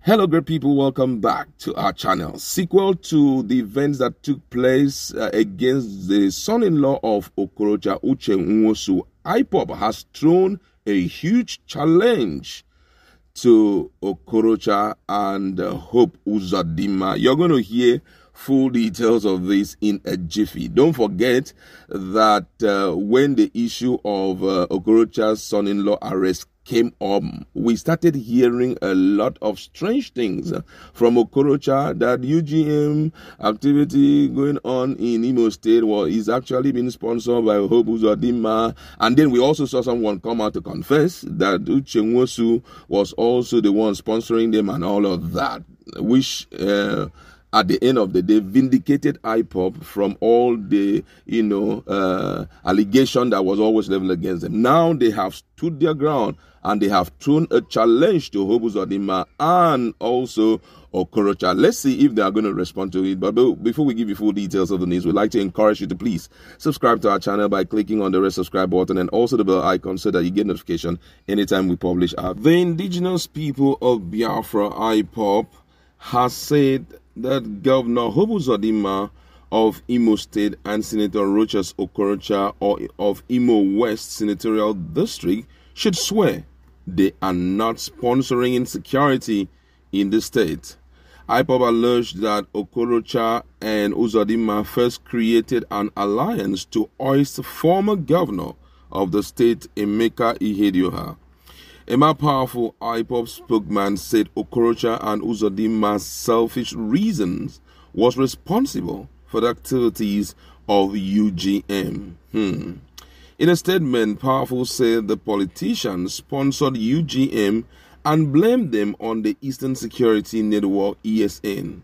Hello, great people. Welcome back to our channel. Sequel to the events that took place against the son-in-law of OKOrocha And Uzodinma, IPOB has thrown a huge challenge to OKOrocha and Uzodinma. You're going to hear full details of this in a jiffy. Don't forget that when the issue of OKOrocha's son-in-law arrest came up, we started hearing a lot of strange things from OKOrocha, that UGM activity going on in Imo State is actually being sponsored by Uzodinma. And then we also saw someone come out to confess that Uchenwosu was also the one sponsoring them and all of that, which at the end of the day vindicated IPOB from all the allegation that was always leveled against them. Now they have stood their ground and they have thrown a challenge to Uzodinma and also OKOrocha. Let's see if they are going to respond to it. But before we give you full details of the news, we'd like to encourage you to please subscribe to our channel by clicking on the red subscribe button and also the bell icon so that you get notification anytime we publish our. The indigenous people of Biafra, IPOB, has said that Governor Uzodinma of Imo State and Senator Rochas OKOrocha of Imo West Senatorial District should swear they are not sponsoring insecurity in the state. IPOB alleged that OKOrocha and Uzodinma first created an alliance to oust former governor of the state, Emeka Ihedioha. A more powerful IPOB spokesman said OKOrocha and Uzodinma's selfish reasons was responsible for the activities of UGM. In a statement, Powerful said the politicians sponsored UGM and blamed them on the Eastern Security Network, ESN.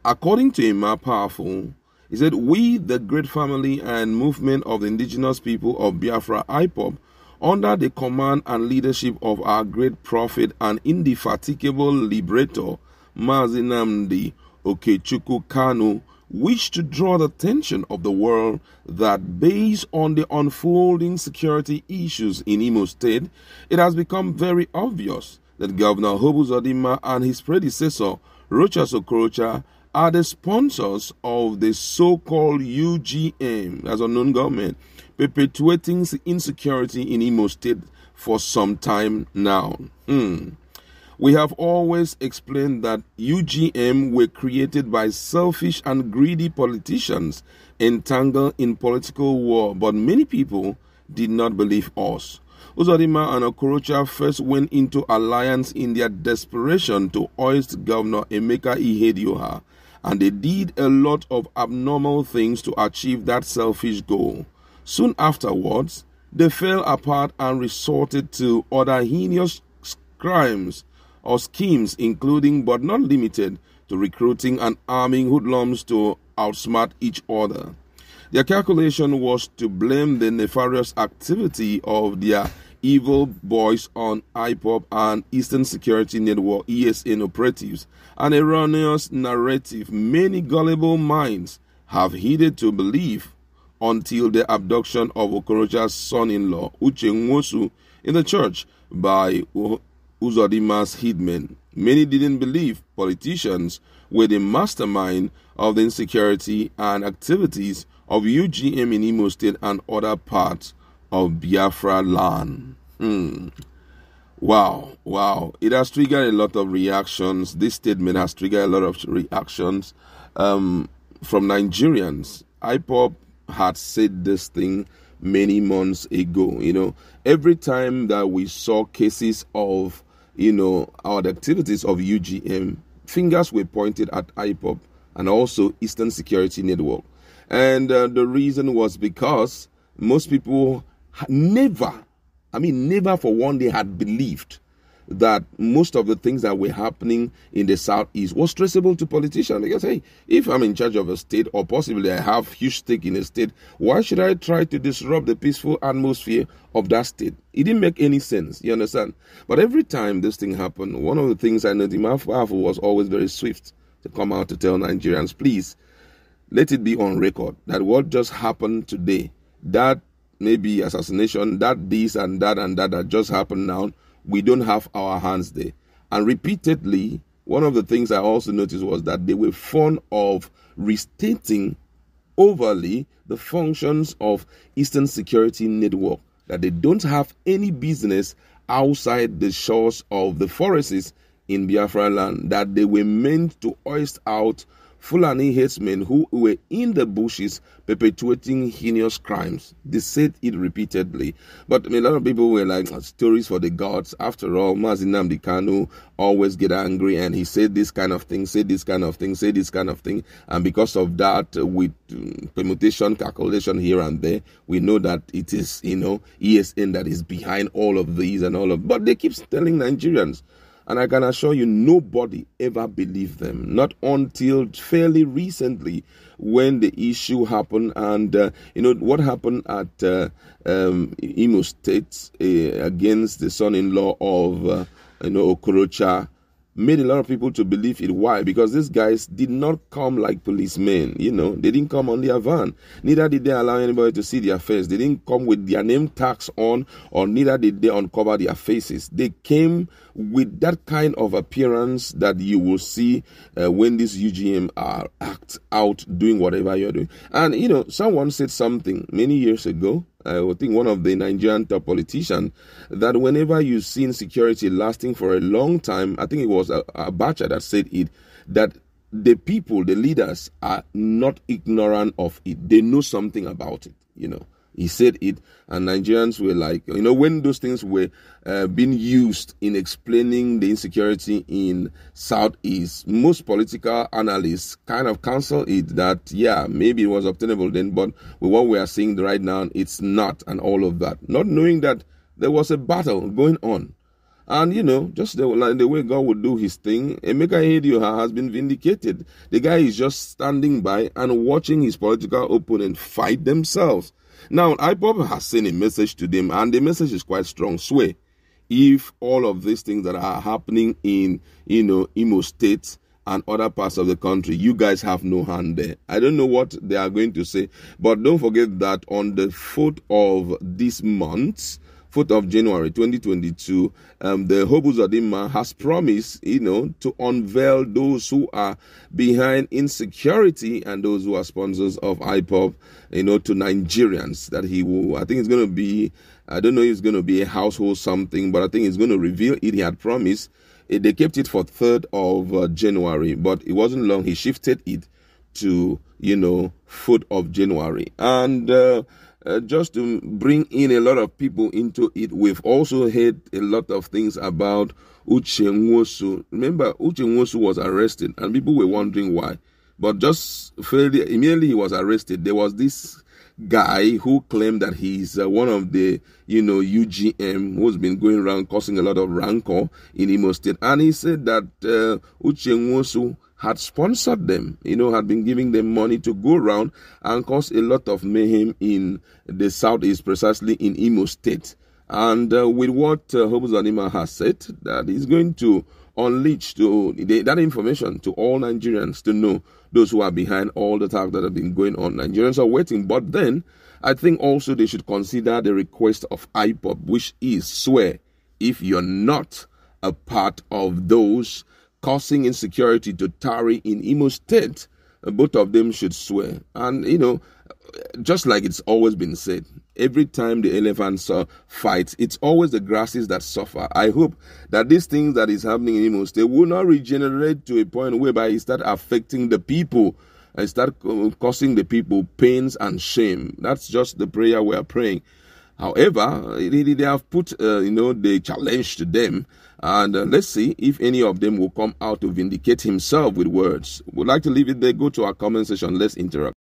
According to Emma Powerful, he said, "We, the great family and movement of the indigenous people of Biafra, IPOB, under the command and leadership of our great prophet and indefatigable liberator, Mazi Nnamdi Okechukwu, wish to draw the attention of the world that based on the unfolding security issues in Imo State, it has become very obvious that Governor Uzodinma and his predecessor, Rochas OKOrocha, are the sponsors of the so-called UGM, as unknown government, perpetuating insecurity in Imo State for some time now. We have always explained that UGM were created by selfish and greedy politicians entangled in political war, but many people did not believe us. Uzodinma and OKOrocha first went into alliance in their desperation to oust Governor Emeka Ihedioha, and they did a lot of abnormal things to achieve that selfish goal. Soon afterwards, they fell apart and resorted to other heinous crimes or schemes, including but not limited to recruiting and arming hoodlums to outsmart each other. Their calculation was to blame the nefarious activity of their evil boys on IPOB and Eastern Security Network, ESN operatives, an erroneous narrative many gullible minds have heeded to believe until the abduction of OKOrocha's son-in-law, Uchenwosu, in the church by Uzodinma's hitmen. Many didn't believe politicians were the mastermind of the insecurity and activities of UGM in Imo State and other parts of Biafra land. Wow. It has triggered a lot of reactions. This statement has triggered a lot of reactions from Nigerians. IPOB had said this thing many months ago. Every time that we saw cases of our activities of UGM, fingers were pointed at IPOB and also Eastern Security Network. And the reason was because most people never for one day had believed that most of the things that were happening in the Southeast was traceable to politicians. Because, hey, if I'm in charge of a state or possibly I have huge stake in a state, why should I try to disrupt the peaceful atmosphere of that state? It didn't make any sense, you understand? But every time this thing happened, one of the things I noticed, Mafafu was always very swift to come out to tell Nigerians, please, let it be on record that what just happened today, that maybe assassination, that this and that just happened now, we don't have our hands there. And repeatedly, one of the things I also noticed was that they were fond of restating overly the functions of Eastern Security Network, that they don't have any business outside the shores of the forests in Biafra land, that they were meant to hoist out Fulani headsmen who were in the bushes perpetuating heinous crimes. They said it repeatedly. But a lot of people were like, stories for the gods. After all, Mazi Nnamdi Kanu always get angry and he said this kind of thing, said this kind of thing, said this kind of thing. And because of that, with permutation, calculation here and there, we know that it is, ESN that is behind all of these and all of. But they keep telling Nigerians. And I can assure you, nobody ever believed them. Not until fairly recently when the issue happened. And, what happened at Imo State against the son-in-law of, OKOrocha made a lot of people to believe it. Why? Because these guys did not come like policemen, They didn't come on their van. Neither did they allow anybody to see their face. They didn't come with their name tags on, or neither did they uncover their faces. They came with that kind of appearance that you will see when these UGM are act out doing whatever you're doing. And, someone said something many years ago, I think one of the Nigerian top politicians, that whenever you've seen security lasting for a long time, I think it was Abacha that said it, that the people, the leaders, are not ignorant of it. They know something about it, He said it, and Nigerians were like, when those things were being used in explaining the insecurity in Southeast, most political analysts kind of counsel it that, yeah, maybe it was obtainable then, but with what we are seeing right now, it's not, and all of that. Not knowing that there was a battle going on. And, just the way God would do his thing, Emeka Ihedioha has been vindicated. The guy is just standing by and watching his political opponent fight themselves. Now, IPOB has sent a message to them, and the message is quite strong. Swear, if all of these things that are happening in, Imo State and other parts of the country, you guys have no hand there. I don't know what they are going to say, but don't forget that on the 4th of this month, 4th of January 2022, the OKOrocha And Uzodinma has promised, to unveil those who are behind insecurity and those who are sponsors of IPOB, to Nigerians. That he will, I think it's going to be, I don't know if it's going to be a household something, but I think it's going to reveal it. He had promised. They kept it for 3rd of January, but it wasn't long. He shifted it to, 4th of January. And, just to bring in a lot of people into it, we've also heard a lot of things about Uche Nwosu. Remember, Uche Nwosu was arrested, and people were wondering why. But just immediately he was arrested, there was this guy who claimed that he's one of the, UGM who's been going around causing a lot of rancor in Imo State. And he said that Uche Nwosu had sponsored them, had been giving them money to go around and cause a lot of mayhem in the Southeast, precisely in Imo State. And with what OKOrocha And Uzodinma has said, that he's going to unleash that information to all Nigerians to know those who are behind all the attacks that have been going on. Nigerians are waiting, but then I think also they should consider the request of IPOB, which is swear if you're not a part of those causing insecurity to tarry in Imo State. Both of them should swear. And, just like it's always been said, every time the elephants fight, it's always the grasses that suffer. I hope that these things that is happening in Imo State will not regenerate to a point whereby it start affecting the people and start causing the people pains and shame. That's just the prayer we are praying. However, they have put, the challenge to them. And let's see if any of them will come out to vindicate himself with words. We'd like to leave it there. Go to our comment section. Let's interact.